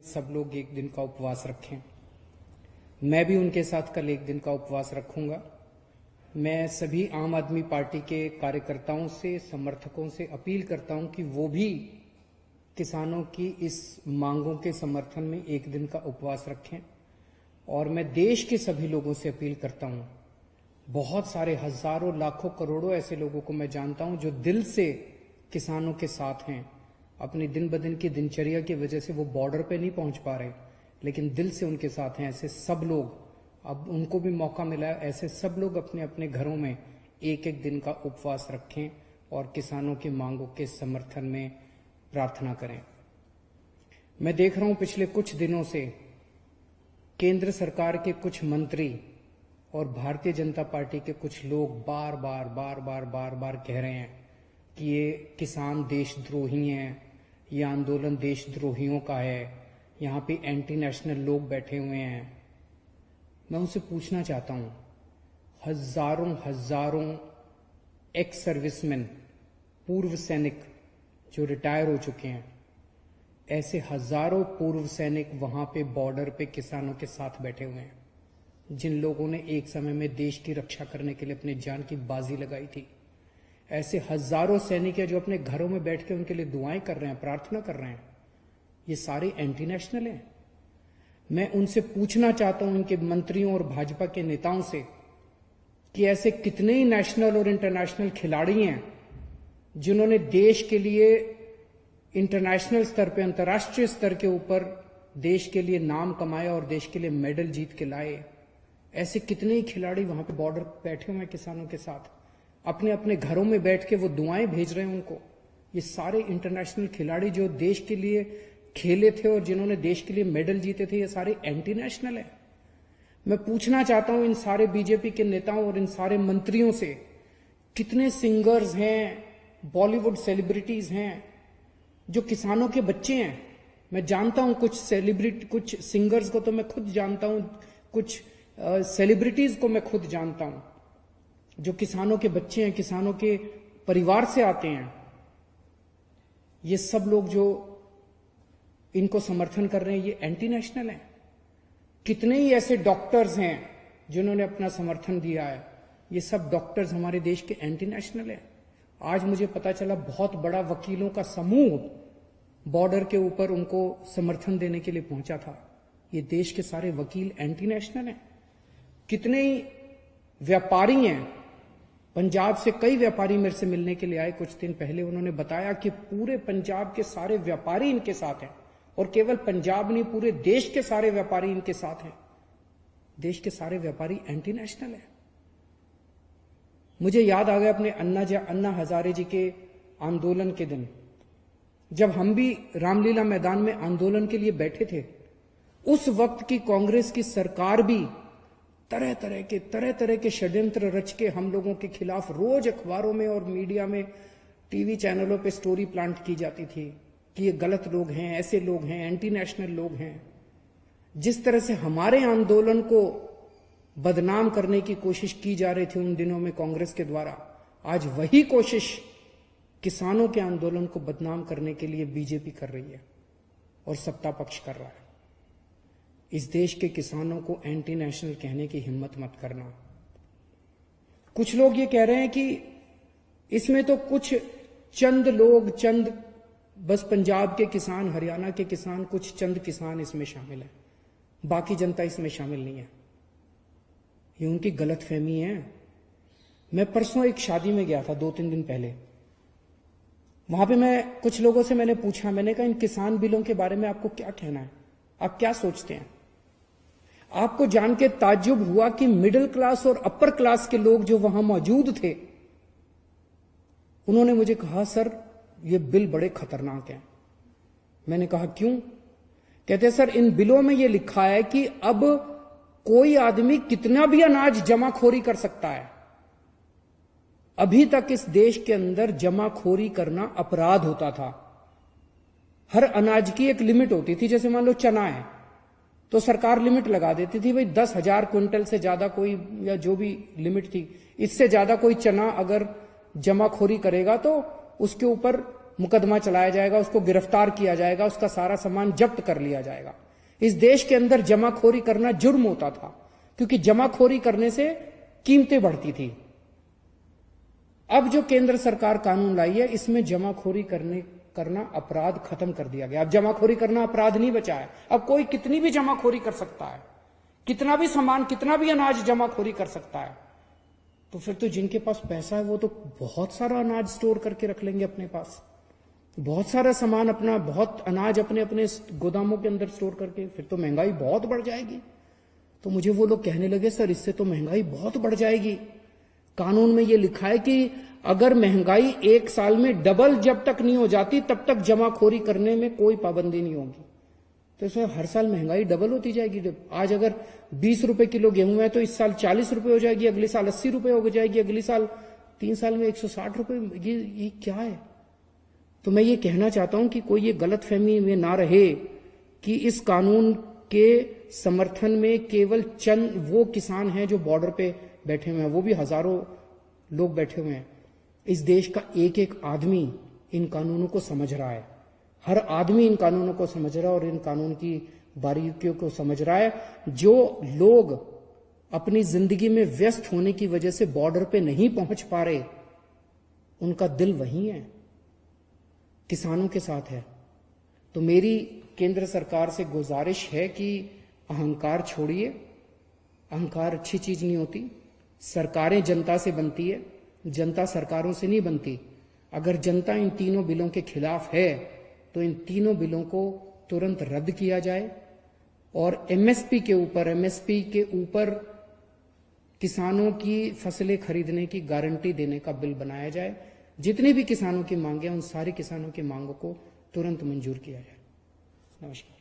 सब लोग एक दिन का उपवास रखें। मैं भी उनके साथ कल एक दिन का उपवास रखूंगा। मैं सभी आम आदमी पार्टी के कार्यकर्ताओं से, समर्थकों से अपील करता हूं कि वो भी किसानों की इस मांगों के समर्थन में एक दिन का उपवास रखें। और मैं देश के सभी लोगों से अपील करता हूं, बहुत सारे हजारों, लाखों, करोड़ों ऐसे लोगों को मैं जानता हूं जो दिल से किसानों के साथ हैं। अपनी दिन ब दिन की दिनचर्या की वजह से वो बॉर्डर पे नहीं पहुंच पा रहे, लेकिन दिल से उनके साथ हैं। ऐसे सब लोग, अब उनको भी मौका मिला है, ऐसे सब लोग अपने अपने घरों में एक एक दिन का उपवास रखें और किसानों की मांगों के समर्थन में प्रार्थना करें। मैं देख रहा हूं पिछले कुछ दिनों से केंद्र सरकार के कुछ मंत्री और भारतीय जनता पार्टी के कुछ लोग बार बार कह रहे हैं कि ये किसान देशद्रोही हैं, ये आंदोलन देशद्रोहियों का है, यहां पे एंटी नेशनल लोग बैठे हुए हैं। मैं उनसे पूछना चाहता हूं, हजारों एक्स सर्विसमैन, पूर्व सैनिक जो रिटायर हो चुके हैं, ऐसे हजारों पूर्व सैनिक वहां पे बॉर्डर पे किसानों के साथ बैठे हुए हैं, जिन लोगों ने एक समय में देश की रक्षा करने के लिए अपनी जान की बाजी लगाई थी। ऐसे हजारों सैनिक हैं जो अपने घरों में बैठ के उनके लिए दुआएं कर रहे हैं, प्रार्थना कर रहे हैं। ये सारे एंटी नेशनल हैं। मैं उनसे पूछना चाहता हूं, उनके मंत्रियों और भाजपा के नेताओं से, कि ऐसे कितने ही नेशनल और इंटरनेशनल खिलाड़ी हैं जिन्होंने देश के लिए इंटरनेशनल स्तर पे, अंतर्राष्ट्रीय स्तर के ऊपर देश के लिए नाम कमाया और देश के लिए मेडल जीत के लाए। ऐसे कितने ही खिलाड़ी वहां पे बॉर्डर पे बैठे हुए हैं किसानों के साथ, अपने अपने घरों में बैठ के वो दुआएं भेज रहे हैं उनको। ये सारे इंटरनेशनल खिलाड़ी जो देश के लिए खेले थे और जिन्होंने देश के लिए मेडल जीते थे, ये सारे एंटी नेशनल है। मैं पूछना चाहता हूं इन सारे बीजेपी के नेताओं और इन सारे मंत्रियों से, कितने सिंगर्स हैं, बॉलीवुड सेलिब्रिटीज हैं जो किसानों के बच्चे हैं। मैं जानता हूं कुछ कुछ सिंगर्स को तो मैं खुद जानता हूं, कुछ सेलिब्रिटीज को मैं खुद जानता हूं जो किसानों के बच्चे हैं, किसानों के परिवार से आते हैं। ये सब लोग जो इनको समर्थन कर रहे हैं, ये एंटी नेशनल हैं। कितने ही ऐसे डॉक्टर्स हैं जिन्होंने अपना समर्थन दिया है, ये सब डॉक्टर्स हमारे देश के एंटी नेशनल हैं। आज मुझे पता चला बहुत बड़ा वकीलों का समूह बॉर्डर के ऊपर उनको समर्थन देने के लिए पहुंचा था। ये देश के सारे वकील एंटी नेशनल हैं। कितने ही व्यापारी हैं, पंजाब से कई व्यापारी मेरे से मिलने के लिए आए कुछ दिन पहले। उन्होंने बताया कि पूरे पंजाब के सारे व्यापारी इनके साथ हैं, और केवल पंजाब नहीं, पूरे देश के सारे व्यापारी इनके साथ हैं। देश के सारे व्यापारी एंटी नेशनल हैं। मुझे याद आ गया अपने अन्ना हजारे जी के आंदोलन के दिन, जब हम भी रामलीला मैदान में आंदोलन के लिए बैठे थे। उस वक्त की कांग्रेस की सरकार भी तरह तरह के षड्यंत्र रच के हम लोगों के खिलाफ रोज अखबारों में और मीडिया में, टीवी चैनलों पे स्टोरी प्लांट की जाती थी कि ये गलत लोग हैं, ऐसे लोग हैं, एंटी नेशनल लोग हैं। जिस तरह से हमारे आंदोलन को बदनाम करने की कोशिश की जा रही थी उन दिनों में कांग्रेस के द्वारा, आज वही कोशिश किसानों के आंदोलन को बदनाम करने के लिए बीजेपी कर रही है और सत्ता पक्ष कर रहा है। इस देश के किसानों को एंटी नेशनल कहने की हिम्मत मत करना। कुछ लोग ये कह रहे हैं कि इसमें तो कुछ चंद लोग, बस पंजाब के किसान, हरियाणा के किसान, कुछ चंद किसान इसमें शामिल हैं, बाकी जनता इसमें शामिल नहीं है। ये उनकी गलतफहमी है। मैं परसों एक शादी में गया था 2-3 दिन पहले। वहां पे मैं कुछ लोगों से मैंने पूछा, मैंने कहा इन किसान बिलों के बारे में आपको क्या कहना है, आप क्या सोचते हैं? आपको जान के ताज्जुब हुआ कि मिडिल क्लास और अपर क्लास के लोग जो वहां मौजूद थे, उन्होंने मुझे कहा, सर ये बिल बड़े खतरनाक हैं। मैंने कहा क्यों? कहते सर इन बिलों में यह लिखा है कि अब कोई आदमी कितना भी अनाज जमाखोरी कर सकता है। अभी तक इस देश के अंदर जमाखोरी करना अपराध होता था। हर अनाज की एक लिमिट होती थी। जैसे मान लो चना है तो सरकार लिमिट लगा देती थी, भाई 10,000 क्विंटल से ज्यादा कोई, या जो भी लिमिट थी, इससे ज्यादा कोई चना अगर जमाखोरी करेगा तो उसके ऊपर मुकदमा चलाया जाएगा, उसको गिरफ्तार किया जाएगा, उसका सारा सामान जब्त कर लिया जाएगा। इस देश के अंदर जमाखोरी करना जुर्म होता था, क्योंकि जमाखोरी करने से कीमतें बढ़ती थी। अब जो केंद्र सरकार कानून लाई है, इसमें जमाखोरी करना अपराध खत्म कर दिया गया। अब जमाखोरी करना अपराध नहीं बचा है। अब कोई कितनी भी जमाखोरी कर सकता है, कितना भी सामान, कितना भी अनाज जमाखोरी कर सकता है। तो फिर तो जिनके पास पैसा है वो तो बहुत सारा अनाज स्टोर करके रख लेंगे अपने पास, बहुत सारा सामान अपना, बहुत अनाज अपने अपने गोदामों के अंदर स्टोर करके। फिर तो महंगाई बहुत बढ़ जाएगी। तो मुझे वो लोग कहने लगे, सर इससे तो महंगाई बहुत बढ़ जाएगी। कानून में ये लिखा है कि अगर महंगाई 1 साल में डबल जब तक नहीं हो जाती तब तक जमाखोरी करने में कोई पाबंदी नहीं होगी। तो इसमें हर साल महंगाई डबल होती जाएगी। आज अगर 20 रुपए किलो गेहूं है तो इस साल 40 रुपए हो जाएगी, अगले साल 80 रुपए हो जाएगी, अगले साल 3 साल में 160 रुपए। ये क्या है? तो मैं ये कहना चाहता हूं कि कोई ये गलतफहमी में ना रहे कि इस कानून के समर्थन में केवल चंद वो किसान हैं जो बॉर्डर पे बैठे हुए हैं, वो भी हजारों लोग बैठे हुए हैं। इस देश का एक एक आदमी इन कानूनों को समझ रहा है, हर आदमी इन कानूनों को समझ रहा है और इन कानून की बारीकियों को समझ रहा है। जो लोग अपनी जिंदगी में व्यस्त होने की वजह से बॉर्डर पे नहीं पहुंच पा रहे, उनका दिल वहीं है, किसानों के साथ है। तो मेरी केंद्र सरकार से गुजारिश है कि अहंकार छोड़िए। अहंकार अच्छी चीज नहीं होती। सरकारें जनता से बनती है, जनता सरकारों से नहीं बनती। अगर जनता इन तीनों बिलों के खिलाफ है तो इन तीनों बिलों को तुरंत रद्द किया जाए और एमएसपी के ऊपर किसानों की फसलें खरीदने की गारंटी देने का बिल बनाया जाए। जितनी भी किसानों की मांगे हैं, उन सारे किसानों की मांगों को तुरंत मंजूर किया जाए। नमस्कार।